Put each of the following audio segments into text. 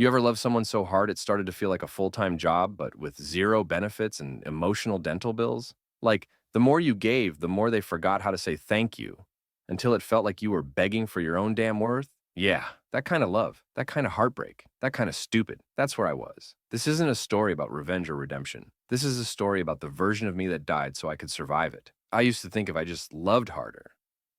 You ever love someone so hard it started to feel like a full-time job, but with zero benefits and emotional dental bills? Like, the more you gave, the more they forgot how to say thank you, until it felt like you were begging for your own damn worth? Yeah, that kind of love, that kind of heartbreak, that kind of stupid. That's where I was. This isn't a story about revenge or redemption. This is a story about the version of me that died so I could survive it. I used to think if I just loved harder,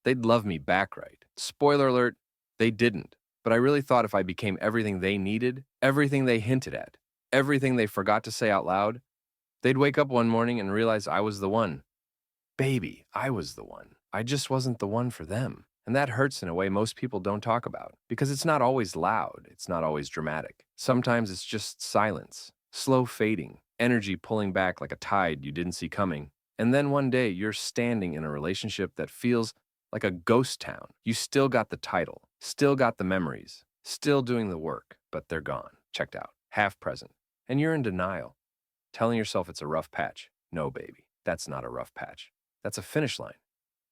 they'd love me back right. Spoiler alert, they didn't. But I really thought if I became everything they needed, everything they hinted at, everything they forgot to say out loud, they'd wake up one morning and realize I was the one. Baby, I was the one. I just wasn't the one for them. And that hurts in a way most people don't talk about, because it's not always loud, it's not always dramatic. Sometimes it's just silence, slow fading, energy pulling back like a tide you didn't see coming. And then one day you're standing in a relationship that feels like a ghost town. You still got the title, still got the memories, still doing the work, but they're gone, checked out, half present. And you're in denial, telling yourself it's a rough patch. No, baby, that's not a rough patch. That's a finish line,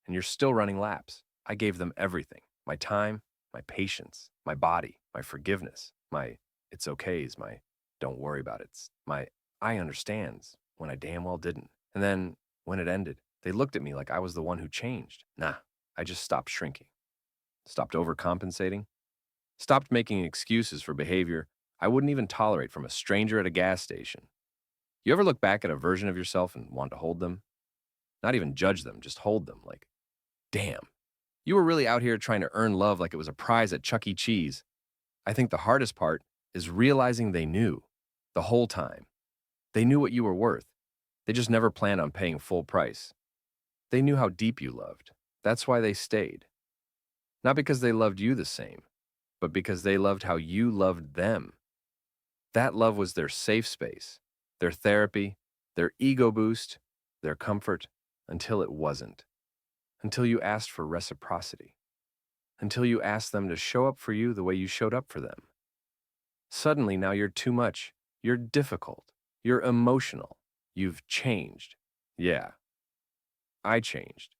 and you're still running laps. I gave them everything, my time, my patience, my body, my forgiveness, my it's okays, my don't worry about it, my I understands when I damn well didn't. And then when it ended, they looked at me like I was the one who changed. Nah, I just stopped shrinking, stopped overcompensating, stopped making excuses for behavior I wouldn't even tolerate from a stranger at a gas station. You ever look back at a version of yourself and want to hold them? Not even judge them, just hold them like, damn, you were really out here trying to earn love like it was a prize at Chuck E. Cheese. I think the hardest part is realizing they knew the whole time. They knew what you were worth. They just never planned on paying full price. They knew how deep you loved. That's why they stayed. Not because they loved you the same, but because they loved how you loved them. That love was their safe space, their therapy, their ego boost, their comfort, until it wasn't. Until you asked for reciprocity. Until you asked them to show up for you the way you showed up for them. Suddenly now you're too much. You're difficult. You're emotional. You've changed. Yeah, I changed.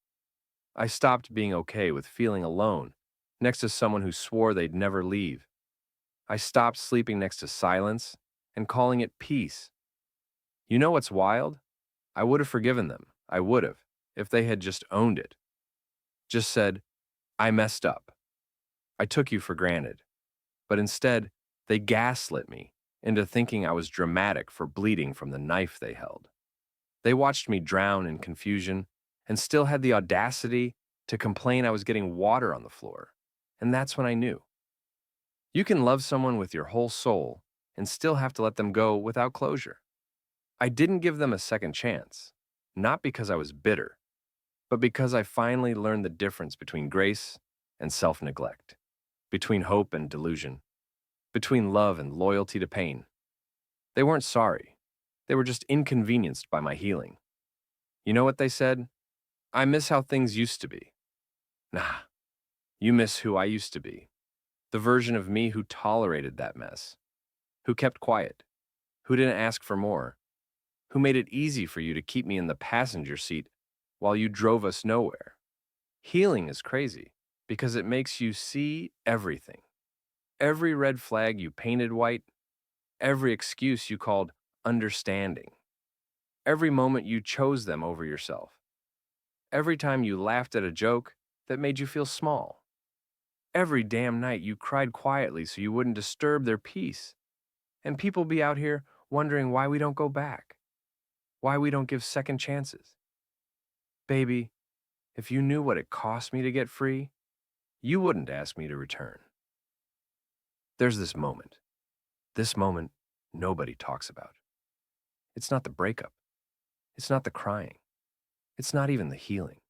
I stopped being okay with feeling alone next to someone who swore they'd never leave. I stopped sleeping next to silence and calling it peace. You know what's wild? I would have forgiven them. I would have, if they had just owned it. Just said, I messed up. I took you for granted. But instead, they gaslit me into thinking I was dramatic for bleeding from the knife they held. They watched me drown in confusion and still had the audacity to complain I was getting water on the floor. And that's when I knew. You can love someone with your whole soul and still have to let them go without closure. I didn't give them a second chance, not because I was bitter, but because I finally learned the difference between grace and self-neglect, between hope and delusion, between love and loyalty to pain. They weren't sorry. They were just inconvenienced by my healing. You know what they said? I miss how things used to be. Nah, you miss who I used to be. The version of me who tolerated that mess, who kept quiet, who didn't ask for more, who made it easy for you to keep me in the passenger seat while you drove us nowhere. Healing is crazy because it makes you see everything. Every red flag you painted white, every excuse you called understanding, every moment you chose them over yourself, every time you laughed at a joke that made you feel small, every damn night you cried quietly so you wouldn't disturb their peace. And people be out here wondering why we don't go back, why we don't give second chances. Baby, if you knew what it cost me to get free, you wouldn't ask me to return. There's this moment nobody talks about. It's not the breakup. It's not the crying. It's not even the healing.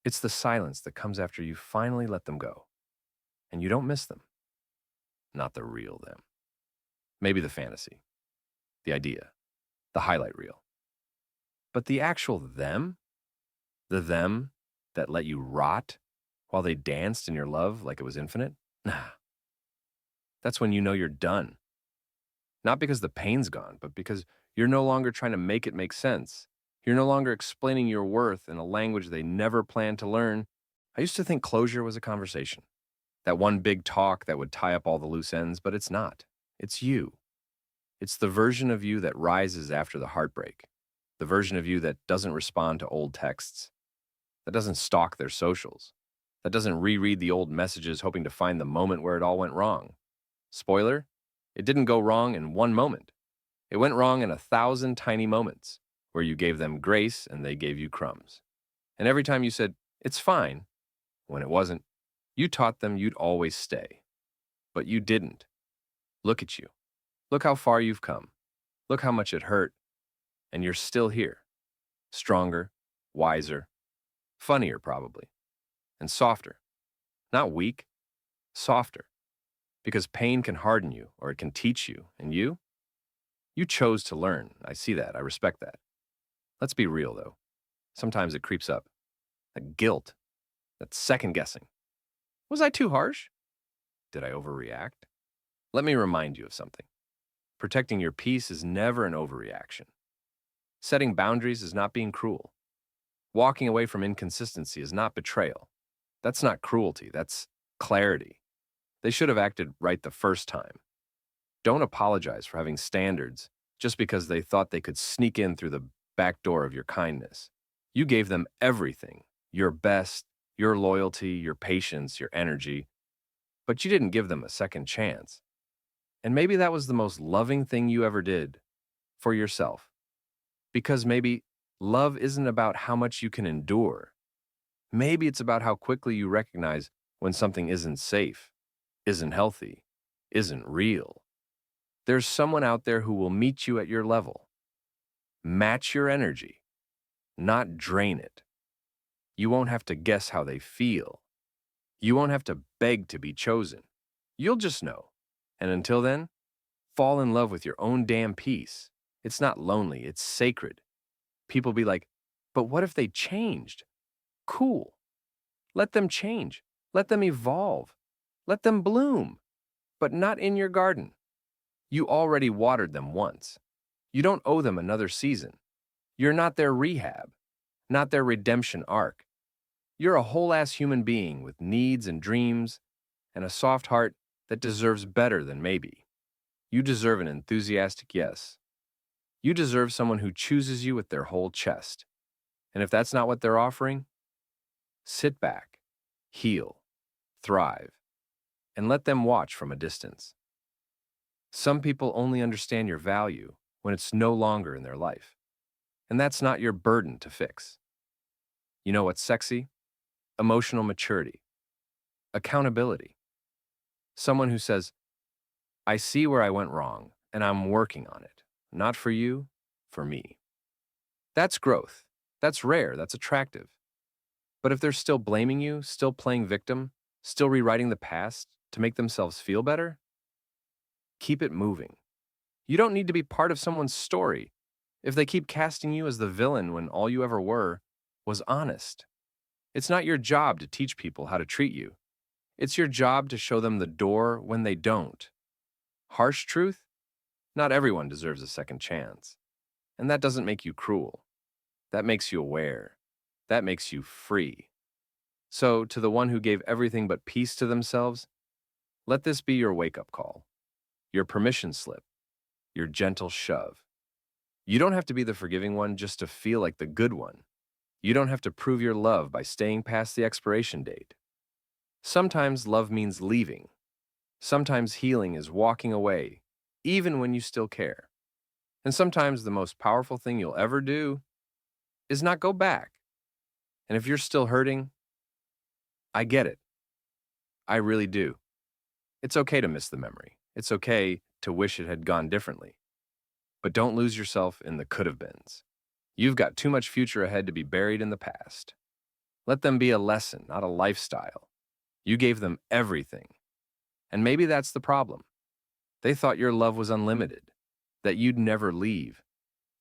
It's the silence that comes after you finally let them go. And you don't miss them. Not the real them. Maybe the fantasy, the idea, the highlight reel. But the actual them, the them that let you rot while they danced in your love like it was infinite, nah. That's when you know you're done. Not because the pain's gone, but because you're no longer trying to make it make sense. You're no longer explaining your worth in a language they never planned to learn. I used to think closure was a conversation, that one big talk that would tie up all the loose ends, but it's not. It's you. It's the version of you that rises after the heartbreak, the version of you that doesn't respond to old texts, that doesn't stalk their socials, that doesn't reread the old messages hoping to find the moment where it all went wrong. Spoiler, it didn't go wrong in one moment. It went wrong in 1,000 tiny moments where you gave them grace and they gave you crumbs. And every time you said, it's fine, when it wasn't, you taught them you'd always stay. But you didn't. Look at you. Look how far you've come. Look how much it hurt. And you're still here. Stronger, wiser, funnier probably, and softer. Not weak, softer. Because pain can harden you or it can teach you. And you? You chose to learn. I see that. I respect that. Let's be real though. Sometimes it creeps up. That guilt. That second guessing. Was I too harsh? Did I overreact? Let me remind you of something. Protecting your peace is never an overreaction. Setting boundaries is not being cruel. Walking away from inconsistency is not betrayal. That's not cruelty, that's clarity. They should have acted right the first time. Don't apologize for having standards just because they thought they could sneak in through the back door of your kindness. You gave them everything, your best, your loyalty, your patience, your energy, but you didn't give them a second chance. And maybe that was the most loving thing you ever did for yourself. Because maybe love isn't about how much you can endure. Maybe it's about how quickly you recognize when something isn't safe, isn't healthy, isn't real. There's someone out there who will meet you at your level. Match your energy, not drain it. You won't have to guess how they feel. You won't have to beg to be chosen. You'll just know. And until then, fall in love with your own damn peace. It's not lonely, it's sacred. People be like, but what if they changed? Cool. Let them change. Let them evolve. Let them bloom. But not in your garden. You already watered them once. You don't owe them another season. You're not their rehab, not their redemption arc. You're a whole-ass human being with needs and dreams and a soft heart that deserves better than maybe. You deserve an enthusiastic yes. You deserve someone who chooses you with their whole chest. And if that's not what they're offering, sit back, heal, thrive, and let them watch from a distance. Some people only understand your value when it's no longer in their life. And that's not your burden to fix. You know what's sexy? Emotional maturity, accountability. Someone who says, I see where I went wrong, and I'm working on it. Not for you, for me. That's growth. That's rare. That's attractive. But if they're still blaming you, still playing victim, still rewriting the past to make themselves feel better, keep it moving. You don't need to be part of someone's story if they keep casting you as the villain when all you ever were was honest. It's not your job to teach people how to treat you. It's your job to show them the door when they don't. Harsh truth? Not everyone deserves a second chance. And that doesn't make you cruel. That makes you aware. That makes you free. So, to the one who gave everything but peace to themselves, let this be your wake-up call, your permission slip, your gentle shove. You don't have to be the forgiving one just to feel like the good one. You don't have to prove your love by staying past the expiration date. Sometimes love means leaving. Sometimes healing is walking away, even when you still care. And sometimes the most powerful thing you'll ever do is not go back. And if you're still hurting, I get it. I really do. It's okay to miss the memory. It's okay to wish it had gone differently. But don't lose yourself in the could-have-beens. You've got too much future ahead to be buried in the past. Let them be a lesson, not a lifestyle. You gave them everything. And maybe that's the problem. They thought your love was unlimited, that you'd never leave,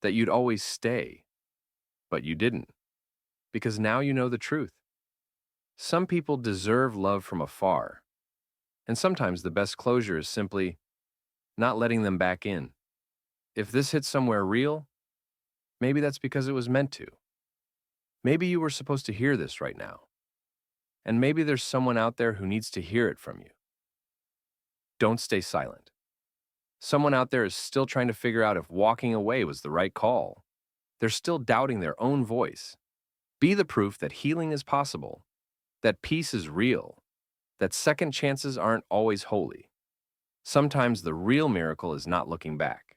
that you'd always stay. But you didn't, because now you know the truth. Some people deserve love from afar, and sometimes the best closure is simply not letting them back in. If this hits somewhere real, maybe that's because it was meant to. Maybe you were supposed to hear this right now. And maybe there's someone out there who needs to hear it from you. Don't stay silent. Someone out there is still trying to figure out if walking away was the right call. They're still doubting their own voice. Be the proof that healing is possible, that peace is real, that second chances aren't always holy. Sometimes the real miracle is not looking back.